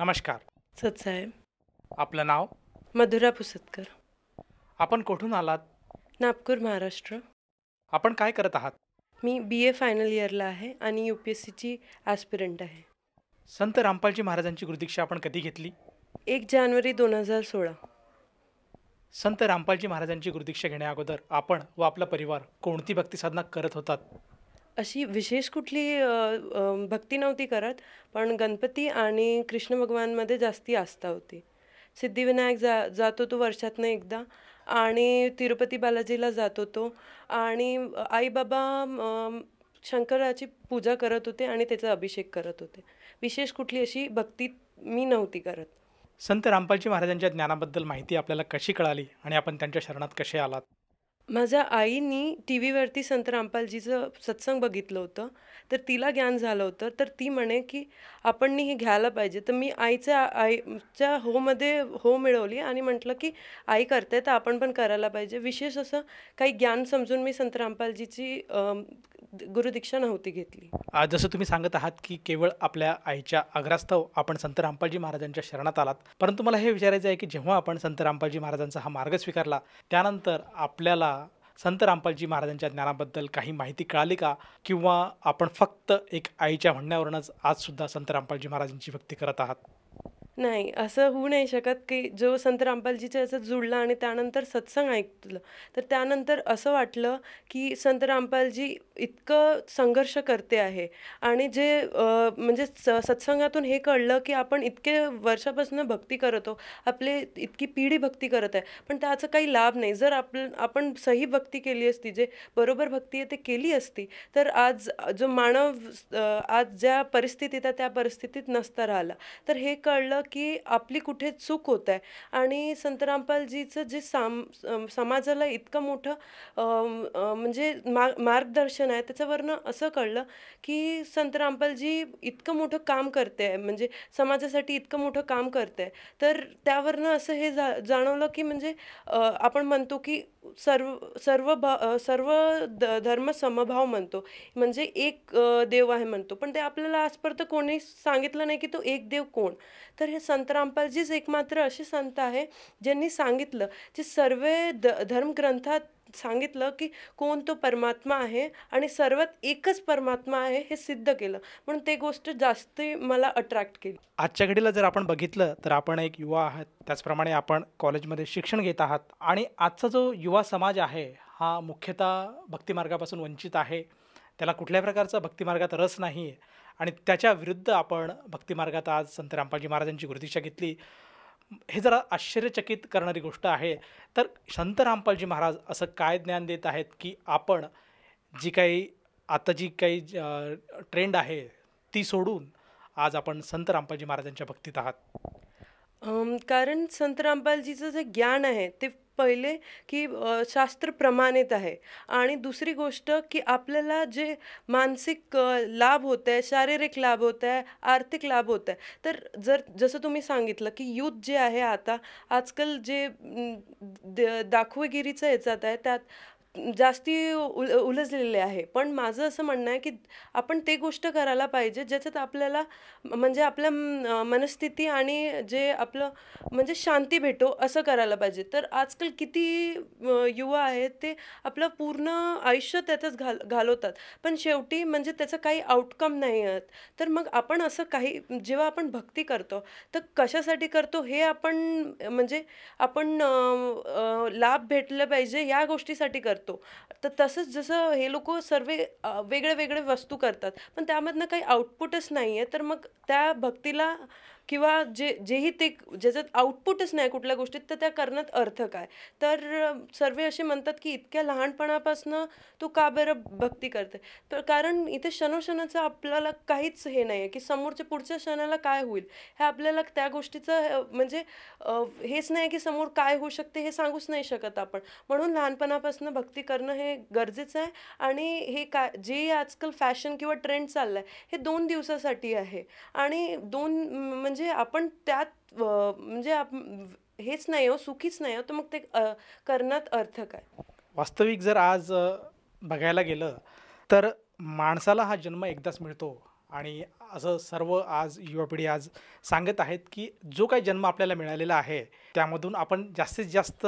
नमस्कार. सतसाहेब. आपलं नाव? मधुरा पुसतकर. आपण कुठून आलात? नागपूर, महाराष्ट्र. आपण काय करत आहात? मी BA फायनल इयरला आहे आणि UPSCची ॲस्पिरंट आहे. संत रामपालजी महाराजांची गुरुदीक्षा आपण कधी घेतली? 1 जानेवारी 2016. संत रामपालजी महाराजांची गुरुदीक्षा घेण्याअगोदर आपण व आपला परिवार कोणती भक्तिसाधना करत होतात? अशी विशेष कुठली भक्ती नव्हती करत, पण गणपती आणि कृष्ण भगवानमध्ये जास्ती आस्था होती. सिद्धिविनायक जात होतो वर्षातनं एकदा आणि तिरुपती बालाजीला जात होतो आणि आई-बाबा शंकराची पूजा करत होते आणि त्याचा अभिषेक करत होते. विशेष कुठली अशी भक्ती मी नव्हती करत. संत रामपालजी महाराजांच्या ज्ञानाबद्दल माहिती आपल्याला कशी कळाली आणि आपण त्यांच्या शरणात कसे आलात? माझ्या आईनी टीव्हीवरती संत रामपालजीचं सत्संग बघितलं होतं, तर तिला ज्ञान झालं होतं. तर ती म्हणे की आपणनी हे घ्यायला पाहिजे. तर मी आईच्या होमध्ये हो मिळवली आणि म्हटलं की आई करते तर आपण पण करायला पाहिजे. विशेष असं काही ज्ञान समजून मी संत रामपालजीची गुरुदीक्षा नव्हती घेतली. जसं तुम्ही सांगत आहात की केवळ आपल्या आईच्या आग्रहास्तव आपण संत रामपालजी महाराजांच्या शरणात आलात. परंतु मला हे विचारायचं आहे की जेव्हा आपण संत रामपालजी महाराजांचा हा मार्ग स्वीकारला, त्यानंतर आपल्याला संत रामपालजी महाराजांच्या ज्ञानाबद्दल काही माहिती कळाली का? किंवा आपण फक्त एक आईच्या म्हणण्यावरूनच आजसुद्धा संत रामपालजी महाराजांची भक्ती करत आहात? नाही, असं होऊ नाही शकत की जो संत रामपालजीच्या असं जुळला आणि त्यानंतर सत्संग ऐकलं, तर त्यानंतर असं वाटलं की संत रामपालजी इतकं संघर्ष करते आहे आणि जे म्हणजे सत्संगातून हे कळलं की आपण इतके वर्षापासून भक्ती करतो, आपले इतकी पिढी भक्ती करत आहे, पण त्याचा काही लाभ नाही. जर आपण सही भक्ती केली असती, जे बरोबर भक्ती आहे ते केली असती, तर आज जो मानव आज ज्या परिस्थितीत आहे त्या परिस्थितीत नसता राहिला. तर हे कळलं की आपली कुठे चूक होत आहे आणि संत रामपालजीचं जे समाजाला इतकं मोठं म्हणजे मार्गदर्शन आहे, त्याच्यावरनं असं कळलं की संत रामपालजी इतकं मोठं काम करते आहे, म्हणजे समाजासाठी इतकं मोठं काम करते आहे. तर त्यावरनं असं हे जाणवलं की म्हणजे आपण म्हणतो की सर्व सर्व सर्व धर्म समभाव म्हणतो, म्हणजे एक देव आहे म्हणतो, पण ते आपल्याला आजपर्यंत कोणी सांगितलं नाही की तो एक देव कोण. तर हे संत रामपालजीच एकमात्र असे संत आहे ज्यांनी सांगितलं, जे सर्व धर्मग्रंथात सांगितलं की कोण तो परमात्मा आहे आणि सर्वात एकच परमात्मा आहे हे सिद्ध केलं. म्हणून ते गोष्ट जास्त मला अट्रॅक्ट केली. आजच्या घडीला जर आपण बघितलं तर आपण एक युवा आहात, त्याचप्रमाणे आपण कॉलेजमध्ये शिक्षण घेत आहात आणि आजचा जो युवा समाज आहे हा मुख्यतः भक्तिमार्गापासून वंचित आहे. त्याला कुठल्याही प्रकारचा भक्तिमार्गात रस नाही आहे आणि त्याच्या विरुद्ध आपण भक्तिमार्गात आज संत रामपालजी महाराजांची गुरुदीक्षा घेतली. हे जरा आश्चर्यचकित करणारी गोष्ट आहे. तर संत रामपालजी महाराज असं काय ज्ञान देत आहेत की आपण जी काही ट्रेंड आहे ती सोडून आज आपण संत रामपालजी महाराजांच्या भक्तीत आहात? कारण संत रामपालजीचं जे ज्ञान आहे ते पहिले की शास्त्र प्रमाणित आहे आणि दुसरी गोष्ट की आपल्याला जे मानसिक लाभ होत आहे, शारीरिक लाभ होत आहे, आर्थिक लाभ होत आहे. तर जसं तुम्ही सांगितलं की यूथ जे आहे आता आजकाल जे दाखवेगिरीचं ह्याच्यात आहे त्यात जास्ती उलझलेले आहे. पण माझं असं म्हणणं आहे की आपण ते गोष्ट करायला पाहिजे ज्याच्यात आपल्याला म्हणजे आपल्या मनस्थिती आणि जे आपलं म्हणजे शांती भेटो असं करायला पाहिजे. तर आजकाल किती युवा आहेत ते आपलं पूर्ण आयुष्य त्यातच घालवतात, पण शेवटी म्हणजे त्याचं काही आउटकम नाही आहेत. तर मग आपण असं काही जेव्हा आपण भक्ती करतो तर कशासाठी करतो हे आपण म्हणजे आपण लाभ भेटलं पाहिजे या गोष्टीसाठी करतो. तर तसंच जसं हे लोक सर्व वेगळे वेगळे वस्तू करतात, पण त्यामधनं काही आउटपुटच नाही आहे, तर मग त्या भक्तीला किंवा जेही ते ज्याच्यात आउटपुटच नाही कुठल्या गोष्टीत, तर त्या करण्यात अर्थ काय? तर सर्व असे म्हणतात की इतक्या लहानपणापासनं तू का बरं भक्ती करते? तर कारण इथे क्षणोक्षणाचं आपल्याला काहीच हे नाही आहे की समोरच्या पुढच्या क्षणाला काय होईल हे आपल्याला त्या गोष्टीचं म्हणजे हेच नाही की समोर काय होऊ शकते हे सांगूच नाही शकत आपण. म्हणून लहानपणापासून भक्ती करणं हे गरजेचं आहे आणि हे काय जे आजकाल फॅशन किंवा ट्रेंड चाललाय हे 2 दिवसासाठी आहे आणि म्हणजे आपण त्यात म्हणजे हेच नाही हो, सुखीच नाही हो, तर मग ते करण्यात अर्थ काय? वास्तविक जर आज बघायला गेलं तर माणसाला हा जन्म एकदाच मिळतो आणि असं सर्व आज युवा पिढी आज सांगत आहेत, की जो काही जन्म आपल्याला मिळालेला आहे, त्यामधून आपण जास्तीत जास्त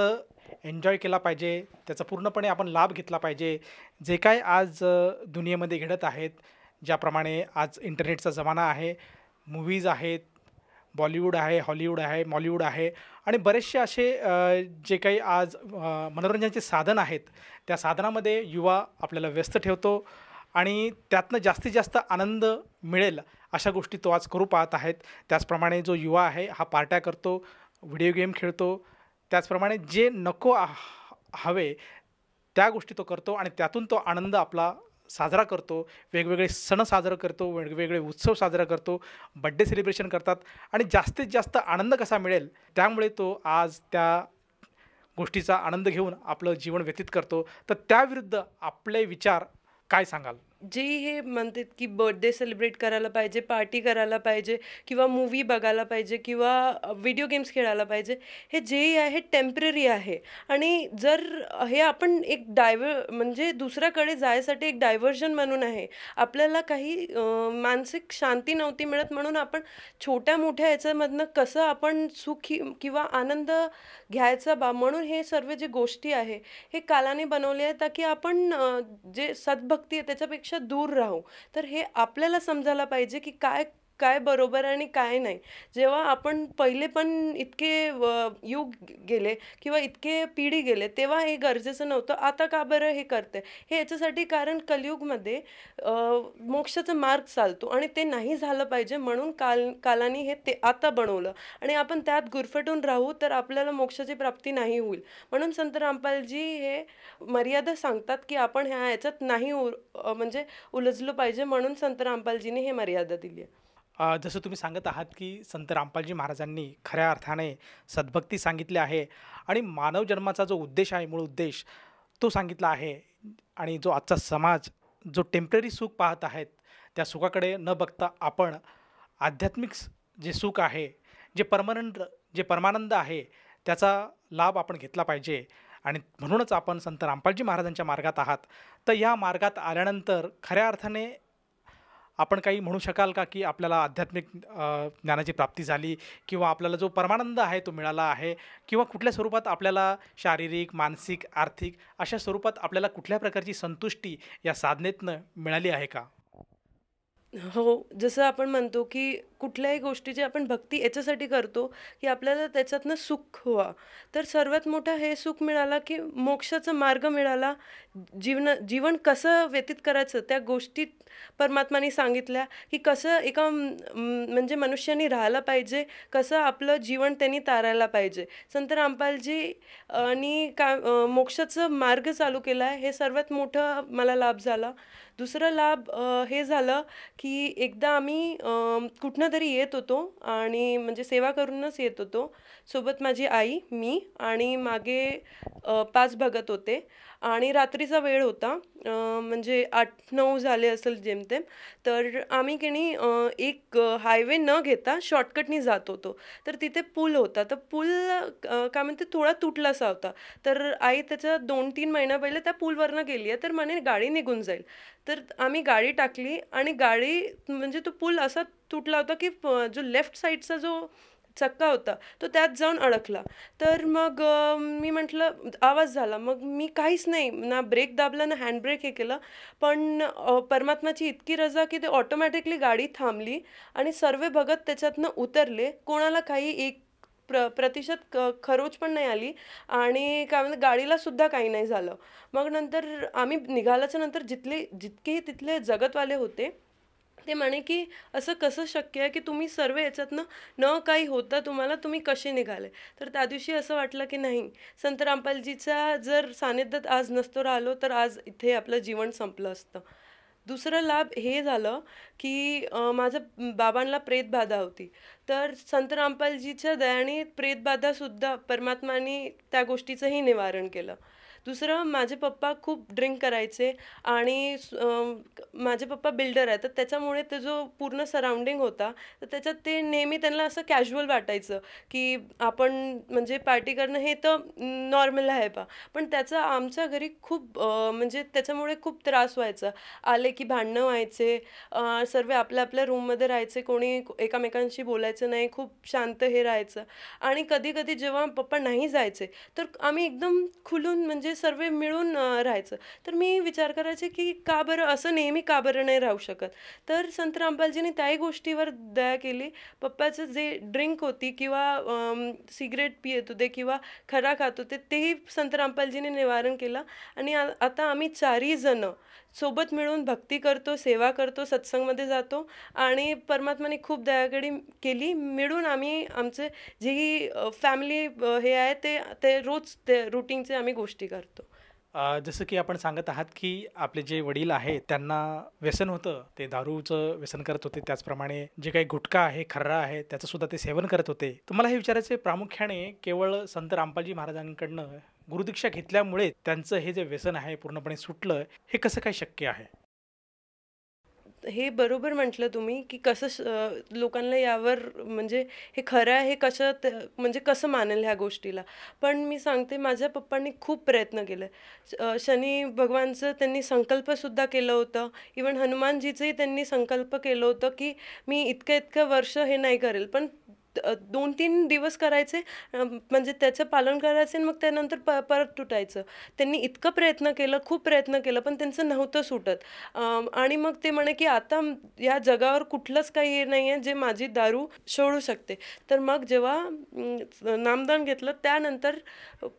एन्जॉय केला पाहिजे. त्याचा पूर्णपणे आपण लाभ घेतला पाहिजे. जे काही आज दुनियेमध्ये घडत आहेत, ज्याप्रमाणे आज इंटरनेटचा जमाना आहे, मूव्हीज आहेत, बॉलिवूड आहे, हॉलिवूड आहे, मॉलिवूड आहे आणि बरेचसे असे जे काही आज मनोरंजनाचे साधन आहेत, त्या साधनामध्ये युवा आपल्याला व्यस्त ठेवतो आणि त्यातनं जास्तीत जास्त आनंद मिळेल अशा गोष्टी तो आज करू पाहत आहेत. त्याचप्रमाणे जो युवा आहे हा पार्ट्या करतो, व्हिडिओ गेम खेळतो. त्याचप्रमाणे जे नको हवे त्या गोष्टी तो करतो आणि त्यातून तो आनंद आपला साजरा करतो. वेगवेगळे सण साजरा करतो, वेगवेगळे उत्सव साजरा करतो, बड्डे सेलिब्रेशन करतात आणि जास्तीत जास्त आनंद कसा मिळेल त्यामुळे तो आज त्या गोष्टीचा आनंद घेऊन आपलं जीवन व्यतीत करतो. तर त्याविरुद्ध आपले विचार काय सांगाल? जे हे म्हणतात की बर्थडे सेलिब्रेट करायला पाहिजे, पार्टी करायला पाहिजे किंवा मूव्ही बघायला पाहिजे किंवा व्हिडिओ गेम्स खेळायला पाहिजे, हे जेही आहे टेम्पररी आहे. आणि जर हे आपण एक म्हणजे दुसऱ्याकडे जायसाठी एक डायव्हर्जन म्हणून आहे. आपल्याला काही मानसिक शांती नव्हती मिळत म्हणून आपण छोट्या मोठ्या याच्यामधनं कसं आपण सुखी किंवा आनंद घ्यायचा म्हणून हे सर्व जे गोष्टी आहे हे कालाने बनवले आहे ताकी आपण जे सद्भक्ती आहे त्याच्यापेक्षा दूर राहू. तर हे आपल्याला समजायला पाहिजे की काय काय बरोबर आणि काय नाही. जेव्हा आपण पहिले पण इतके युग गेले किंवा इतके पिढी गेले तेव्हा हे गरजेचं नव्हतं. आता का बरं हे करते हे याच्यासाठी कारण कलियुगमध्ये मोक्षाचा मार्ग चालतो आणि ते नाही झालं पाहिजे म्हणून कालाने हे ते आता बनवलं आणि आपण त्यात गुरफटून राहू तर आपल्याला मोक्षाची प्राप्ती नाही होईल. म्हणून संत रामपालजी हे मर्यादा सांगतात की आपण ह्या याच्यात नाही म्हणजे उलझलं पाहिजे म्हणून संत रामपालजीने हे मर्यादा दिली आहे. जसं तुम्ही सांगत आहात, की संत रामपालजी महाराजांनी खऱ्या अर्थाने सद्भक्ती सांगितली आहे आणि मानव जन्माचा जो उद्देश आहे, मूळ उद्देश तो सांगितला आहे आणि जो आजचा समाज जो टेम्पररी सुख पाहत आहेत, त्या सुखाकडे न बघता आपण आध्यात्मिक जे सुख आहे, जे परमानंद आहे, त्याचा लाभ आपण घेतला पाहिजे आणि म्हणूनच आपण संत रामपालजी महाराजांच्या मार्गात आहात. तर या मार्गात आल्यानंतर खऱ्या अर्थाने आपण काही म्हणू शकाल का, की आपल्याला आध्यात्मिक ज्ञानाची प्राप्ती झाली किंवा आपल्याला जो परमानंद आहे तो मिळाला आहे किंवा कुठल्या स्वरूपात आपल्याला शारीरिक, मानसिक, आर्थिक अशा स्वरूपात आपल्याला कुठल्या प्रकारची संतुष्टी या साधनेतनं मिळाली आहे का? हो, जसं आपण म्हणतो, की कुठल्याही गोष्टीची आपण भक्ती याच्यासाठी करतो, की आपल्याला त्याच्यातनं सुख व्हावं. तर सर्वात मोठं हे सुख मिळालं, की मोक्षाचा मार्ग मिळाला. जीवन कसं व्यतीत करायचं त्या गोष्टी परमात्माने सांगितल्या, की कसं एका म्हणजे मनुष्याने राहायला पाहिजे, कसं आपलं जीवन त्यांनी तारायला पाहिजे. संत रामपालजी आणि मोक्षाचा मार्ग चालू केला आहे, हे सर्वात मोठं मला लाभ झाला. दुसरा लाभ हे झालं, की एकदा आम्ही कुठनं तरी येत होतो आणि म्हणजे सेवा करूनच येत होतो. सोबत माझी आई, मी आणि मागे 5 भगत होते आणि रात्रीचा वेळ होता. म्हणजे 8-9 झाले असेल जेमतेम. तर आम्ही की नाही एक हायवे न घेता शॉर्टकटनी जात होतो. तर तिथे पूल होता. तर पूल काय म्हणते थोडा तुटलासा होता. तर आई त्याच्या 2-3 महिना पहिले त्या पूलवरनं गेली आहे. तर म्हणे गाडी निघून जाईल. तर आम्ही गाडी टाकली आणि गाडी म्हणजे तो पूल असा तुटला होता, की जो लेफ्ट साईडचा जो चक्का होता तो त्यात जाऊन अडकला. तर मग मी म्हटलं आवाज झाला. मग मी काहीच नाही ना ब्रेक दाबला ना हँड ब्रेक हे केलं. पण परमात्माची इतकी रजा की ते ऑटोमॅटिकली गाडी थांबली आणि सर्व भगत त्याच्यातनं उतरले. कोणाला काही एक प्रतिशत खरोच पण नाही आली आणि काय म्हणतात गाडीला सुद्धा काही नाही झालं. मग नंतर आम्ही निघाल्याच्या नंतर जितकेही तिथले जगतवाले होते ते म्हणे की असं कसं शक्य आहे की तुम्ही सर्व याच्यातनं न काही होता तुम्हाला तुम्ही कसे निघाले. तर त्या दिवशी असं वाटलं की नाही संत रामपालजीचा जर सानिध्यात आज नसतो राहिलो तर आज इथे आपलं जीवन संपलं असतं. दुसरं लाभ हे झालं की माझ्या बाबांना प्रेतबाधा होती. तर संत रामपालजीच्या दयाने प्रेतबाधासुद्धा परमात्माने त्या गोष्टीचंही निवारण केलं. दुसरं माझे पप्पा खूप ड्रिंक करायचे आणि माझे पप्पा बिल्डर आहेत, तर त्याच्यामुळे ते जो पूर्ण सराउंडिंग होता, तर त्याच्यात ते नेहमी त्यांना असं कॅज्युअल वाटायचं, की आपण म्हणजे पार्टी करणं हे तर नॉर्मल आहे बा. पण त्याचा आमच्या घरी खूप म्हणजे त्याच्यामुळे खूप त्रास व्हायचा. आले की भांडणं व्हायचे, सर्व आपल्या आपल्या रूममध्ये राहायचे, कोणी एकामेकांशी बोलायचं नाही, खूप शांत हे राहायचं. आणि कधी-कधी जेव्हा पप्पा नाही जायचे, तर आम्ही एकदम खुलून म्हणजे सर्व मिळून राहायचं. तर मी विचार करायचे, की का बरं असं नेहमी का बरं नाही राहू शकत? तर संत रामपालजींनी त्याही गोष्टीवर दया केली. पप्पाचं जे ड्रिंक होती किंवा सिगारेट पित होते किंवा खरा खात होते, तेही संत रामपालजींनी निवारण केलं आणि आता आम्ही 4ही जणं सोबत मिळून भक्ती करतो, सेवा करतो, सत्संगमध्ये जातो आणि परमात्म्याने खूप दयाकडी केली. मिळून आम्ही आमचे जेही फॅमिली हे आहे ते ते रोज ते रूटीनचे आम्ही गोष्टी करतो. जसं की आपण सांगत आहात, की आपले जे वडील आहेत, त्यांना व्यसन होतं. ते दारूचं व्यसन करत होते. त्याचप्रमाणे जे काही गुटखा आहे, खर्रा आहे, त्याचं सुद्धा ते सेवन करत होते. तर मला हे विचारायचं आहे, प्रामुख्याने केवळ संत रामपालजी महाराजांकडनं गुरुदीक्षा घेतल्यामुळे त्यांचं हे जे व्यसन आहे पूर्णपणे सुटलं, हे कसं काय शक्य आहे? हे बरोबर म्हटलं तुम्ही, की कसं लोकांना यावर म्हणजे हे खरं आहे हे कसं म्हणजे कसं मानेल ह्या गोष्टीला. पण मी सांगते माझ्या पप्पांनी खूप प्रयत्न केले. शनी भगवानचं त्यांनी संकल्पसुद्धा केलं होतं. इव्हन हनुमानजीचंही त्यांनी संकल्प केलं होतं, की मी इतकं-इतकं वर्ष हे नाही करेल. पण 2-3 दिवस करायचे, म्हणजे त्याचं पालन करायचं आणि मग त्यानंतर परत तुटायचं. त्यांनी इतकं प्रयत्न केलं, खूप प्रयत्न केलं, पण त्यांचं नव्हतं सुटत. आणि मग ते म्हणे, की आता या जगावर कुठलंच काही हे नाही आहे, जे माझी दारू सोडू शकते. तर मग जेव्हा नामदान घेतलं, त्यानंतर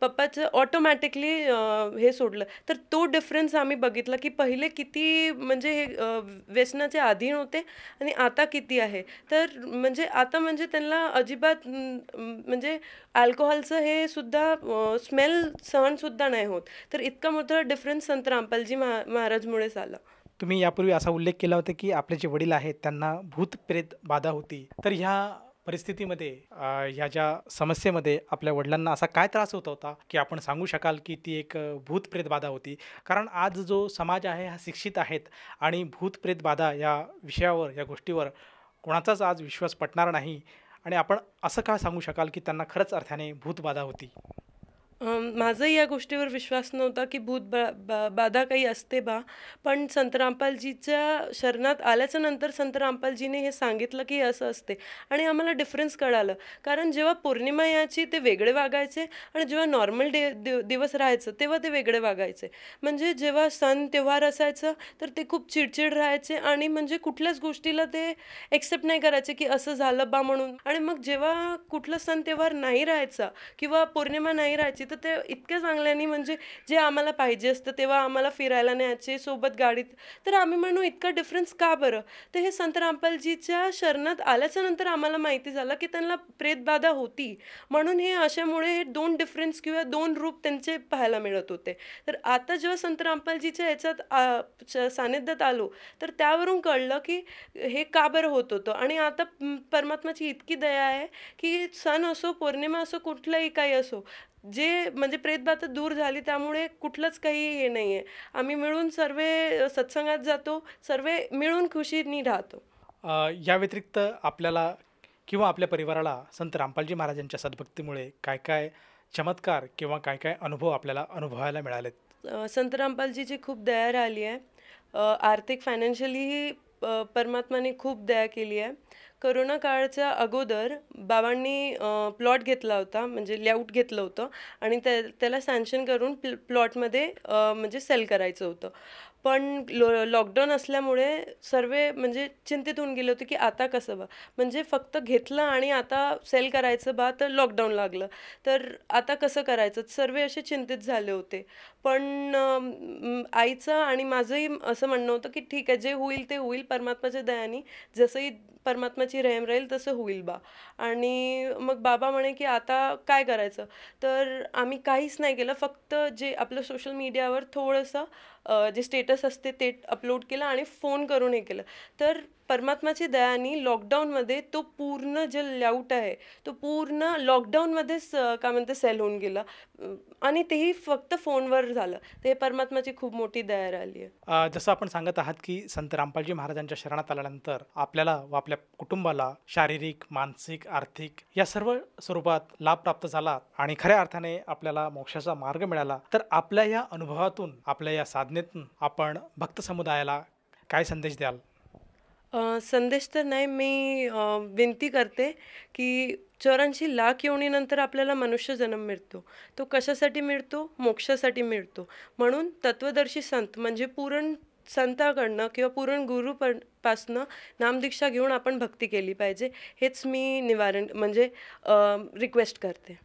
पप्पाचं ऑटोमॅटिकली हे सोडलं. तर तो डिफरन्स आम्ही बघितला, की पहिले किती म्हणजे हे व्यसनाचे अधीन होते आणि आता किती आहे. तर म्हणजे आता म्हणजे त्यांना अजिबात म्हणजे अल्कोहलचं हे सुद्धा स्मेल सहनसुद्धा नाही होत. तर इतका मोठा डिफरन्स संत रामपालजी महाराजमुळेच आला. तुम्ही यापूर्वी असा उल्लेख केला होता, की आपले जे वडील आहेत त्यांना भूत-प्रेत बाधा होती. तर ह्या परिस्थितीमध्ये ह्या ज्या समस्येमध्ये आपल्या वडिलांना असा काय त्रास होत होता, की आपण सांगू शकाल, की ती एक भूत-प्रेत बाधा होती? कारण आज जो समाज आहे हा शिक्षित आहेत आणि भूत-प्रेत बाधा या विषयावर, या गोष्टीवर कोणाचाच आज विश्वास पटणार नाही आणि आपण असं का सांगू शकाल, की त्यांना खरंच अर्थाने भूतबाधा होती? माझाही या गोष्टीवर विश्वास नव्हता, की भूत बाधा काही असते बा. पण संत रामपालजीच्या शरणात आल्याच्या नंतर संत रामपालजीने हे सांगितलं, की असं असते आणि आम्हाला डिफरन्स कळालं. कारण जेव्हा पौर्णिमा यायची ते वेगळे वागायचे आणि जेव्हा नॉर्मल दिवस राहायचं तेव्हा ते वेगळे वागायचे. म्हणजे जेव्हा सण त्योहार असायचं तर ते खूप चिडचिड राहायचे आणि म्हणजे कुठल्याच गोष्टीला ते एक्सेप्ट नाही करायचे, की असं झालं बा म्हणून. आणि मग जेव्हा कुठला सण त्योहार नाही राहायचा किंवा पौर्णिमा नाही राहायची, तर ते इतक्या चांगल्याने म्हणजे जे आम्हाला पाहिजे असतं तेव्हा आम्हाला फिरायला न्यायचे सोबत गाडीत. तर आम्ही म्हणू इतका डिफरन्स का बरं? तर हे संत रामपालजीच्या शरणात आल्याच्या नंतर आम्हाला माहिती झालं, की त्यांना प्रेतबाधा होती. म्हणून हे अशामुळे हे 2 डिफरन्स किंवा 2 रूप त्यांचे पाहायला मिळत होते. तर आता जेव्हा संत रामपालजीच्या ह्याच्यात सानिध्यात आलो, तर त्यावरून कळलं, की हे का बरं होत होतं आणि आता परमात्म्याची इतकी दया आहे, की सण असो, पौर्णिमा असो, कुठलंही काही असो, जे म्हणजे प्रेतबाधा दूर झाली त्यामुळे कुठलंच काही हे नाहीये. आम्ही मिळून सर्व सत्संगात जातो, सर्व मिळून खुशीने राहतो. या व्यतिरिक्त आपल्याला किंवा आपल्या परिवाराला संत रामपालजी महाराजांच्या सद्भक्तीमुळे काय-काय चमत्कार किंवा काय-काय अनुभव आपल्याला अनुभवायला मिळालेत? संत रामपालजीची खूप दया राहिली आहे. आर्थिक फायनान्शियलीही परमात्माने खूप दया केली आहे. कोरोना काळाच्या अगोदर बाबांनी प्लॉट घेतला होता, म्हणजे लेआउट घेतलं होतं आणि त्याला सँक्शन करून प्लॉटमध्ये म्हणजे सेल करायचं होतं. पण लॉकडाऊन असल्यामुळे सर्व म्हणजे चिंतित होऊन गेले होते, की आता कसं बा? म्हणजे फक्त घेतलं आणि आता सेल करायचं बा, तर लॉकडाऊन लागलं. तर आता कसं करायचं? सर्व असे चिंतित झाले होते. पण आईचं आणि माझंही असं म्हणणं होतं, की ठीक आहे, जे होईल ते होईल परमात्म्याच्या दयाने. जसंही परमात्म्याची रहम राहील तसं होईल बा. आणि मग बाबा म्हणे, की आता काय करायचं? तर आम्ही काहीच नाही केलं. फक्त जे आपलं सोशल मीडियावर थोडंसं जे स्टेटस असते ते अपलोड केलं आणि फोन करून हे केलं. तर परमात्माची दयाने लॉकडाऊनमध्ये तो पूर्ण जे लेआउट आहे तो पूर्ण लॉकडाऊनमध्येच काय म्हणते सेल होऊन गेला, आणि तेही फक्त फोनवर झालं. ते परमात्माची खूप मोठी दया राहिली आहे. जसं आपण सांगत आहात की संत रामपालजी महाराजांच्या शरणात आल्यानंतर आपल्याला व आपल्या कुटुंबाला शारीरिक, मानसिक, आर्थिक या सर्व स्वरूपात लाभ प्राप्त झाला आणि खऱ्या अर्थाने आपल्याला मोक्षाचा मार्ग मिळाला. तर आपल्या या अनुभवातून, आपल्या या साधनेतून आपण भक्त समुदायाला काय संदेश द्याल? संदेश तर नाही, मी विनंती करते की 84 लाख योनीनंतर आपल्याला मनुष्य जन्म मिळतो. तो कशासाठी मिळतो? मोक्षासाठी मिळतो. म्हणून तत्वदर्शी संत म्हणजे पूर्ण संताकडनं किंवा पूर्ण पासनं नामदीक्षा घेऊन आपण भक्ती केली पाहिजे. हेच मी निवारण म्हणजे रिक्वेस्ट करते.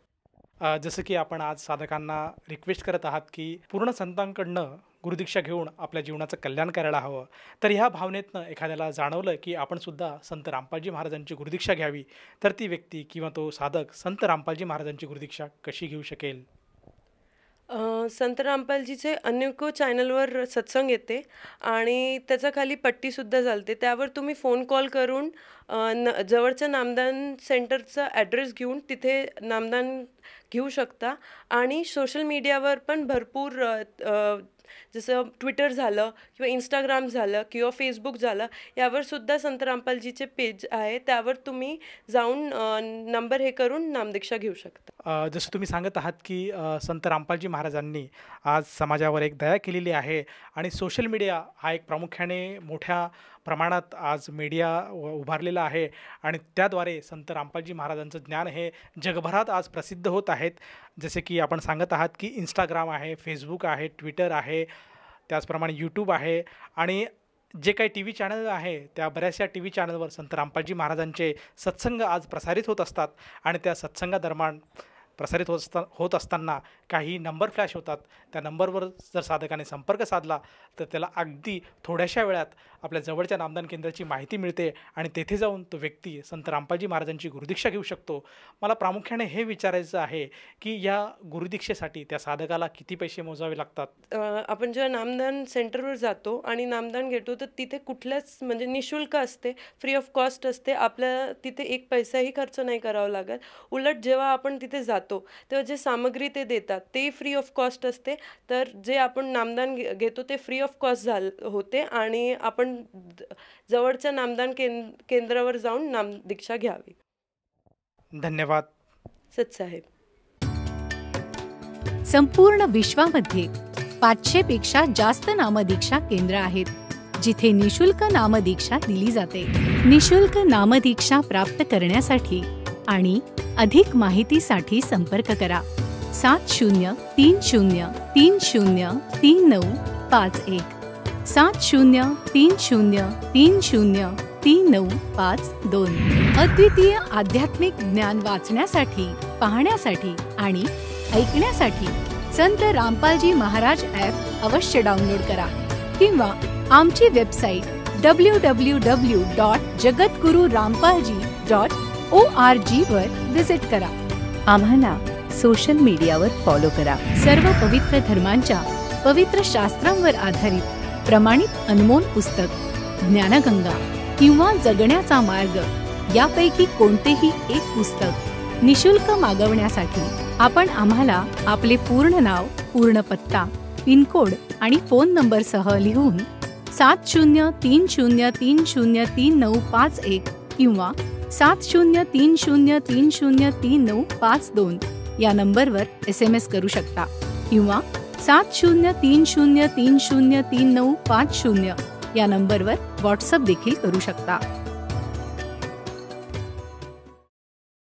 जसं की आपण आज साधकांना रिक्वेस्ट करत आहात की पूर्ण संतांकडनं गुरुदीक्षा घेऊन आपल्या जीवनाचं कल्याण करायला हवं. तर ह्या भावनेतनं एखाद्याला जाणवलं की आपण सुद्धा संत रामपालजी महाराजांची गुरुदीक्षा घ्यावी, तर ती व्यक्ती किंवा तो साधक संत रामपालजी महाराजांची गुरुदीक्षा कशी घेऊ शकेल? संत रामपालजीचे अनेको चॅनलवर सत्संग येते आणि त्याच्या खाली पट्टीसुद्धा चालते. त्यावर तुम्ही फोन कॉल करून जवळच्या नामदान सेंटरचा ॲड्रेस घेऊन तिथे नामदान घेऊ शकता. आणि सोशल मीडियावर पण भरपूर जसं ट्विटर झालं किंवा इंस्टाग्राम झालं किंवा फेसबुक झालं, यावर सुद्धा संत रामपालजीचे पेज आहे. त्यावर तुम्ही जाऊन नंबर हे करून नामदीक्षा घेऊ शकता. जसं तुम्ही सांगत आहात की संत रामपालजी महाराजांनी आज समाजावर एक दया केलेली आहे आणि सोशल मीडिया हा एक प्रामुख्याने मोठ्या प्रमाणात आज मीडिया उभारलेला आहे आणि त्याद्वारे संत रामपालजी महाराजांचं ज्ञान हे जगभरात आज प्रसिद्ध होत आहेत. जसे की आपण सांगत आहात की इंस्टाग्राम आहे, फेसबुक आहे, ट्विटर आहे, त्याचप्रमाणे यूट्यूब आहे आणि जे काही टी व्ही चॅनल आहे त्या बऱ्याचशा टी व्ही चॅनलवर संत रामपालजी महाराजांचे सत्संग आज प्रसारित होत असतात आणि त्या सत्संगादरम्यान प्रसारित होत असताना काही नंबर फ्लॅश होतात. त्या नंबरवर जर साधकाने संपर्क साधला तर त्याला अगदी थोड्याशा वेळात आपल्या जवळच्या नामदान केंद्राची माहिती मिळते आणि तेथे जाऊन तो व्यक्ती संत रामपालजी महाराजांची गुरुदीक्षा घेऊ शकतो. मला प्रामुख्याने हे विचारायचं आहे की या गुरुदीक्षेसाठी त्या साधकाला किती पैसे मोजावे लागतात? आपण जेव्हा नामदान सेंटरवर जातो आणि नामदान घेतो तर तिथे कुठल्याच म्हणजे निशुल्क असते, फ्री ऑफ कॉस्ट असते. आपल्याला तिथे एक पैसाही खर्च नाही करावा लागत. उलट जेव्हा आपण तिथे जातो तेव्हा जे सामग्री ते देतात ते फ्री ऑफ कॉस्ट असते. तर जे आपण नामदान घेतो ते फ्री ऑफ कॉस्ट होते आणि आपण जवळच्या नामदान केंद्रावर जाऊन नामदीक्षा घ्यावी. धन्यवाद सतसाहेब. संपूर्ण विश्वामध्ये 500 पेक्षा जास्त नामदीक्षा केंद्र आहेत जिथे निशुल्क नामदीक्षा दिली जाते. निशुल्क नामदीक्षा प्राप्त करण्यासाठी आणि अधिक माहितीसाठी संपर्क करा 7030303951 7030303952. अद्वितीय आध्यात्मिक ज्ञान वाचण्यासाठी, पाहण्यासाठी आणि ऐकण्यासाठी संत रामपालजी महाराज ॲप अवश्य डाउनलोड करा किंवा आमची वेबसाईट www.jagatgururampalji.org वर विजिट करा. आम्हाला सोशल मीडियावर फॉलो करा. सर्व पवित्र धर्मांच्या पवित्र शास्त्रांवर आधारित प्रमाणित अनमोल पुस्तक ज्ञानगंगा किंवा जगण्याचा मार्ग यापैकी कोणतेही एक पुस्तक निशुल्क मागवण्यासाठी आपण आम्हाला आपले पूर्ण नाव, पूर्ण पत्ता, पिनकोड आणि फोन नंबरसह लिहून 7030303951 किंवा 7030303952 या नंबरवर SMS करू शकता किंवा 7030303950 या नंबरवर व्हॉट्सअप देखील करू शकता.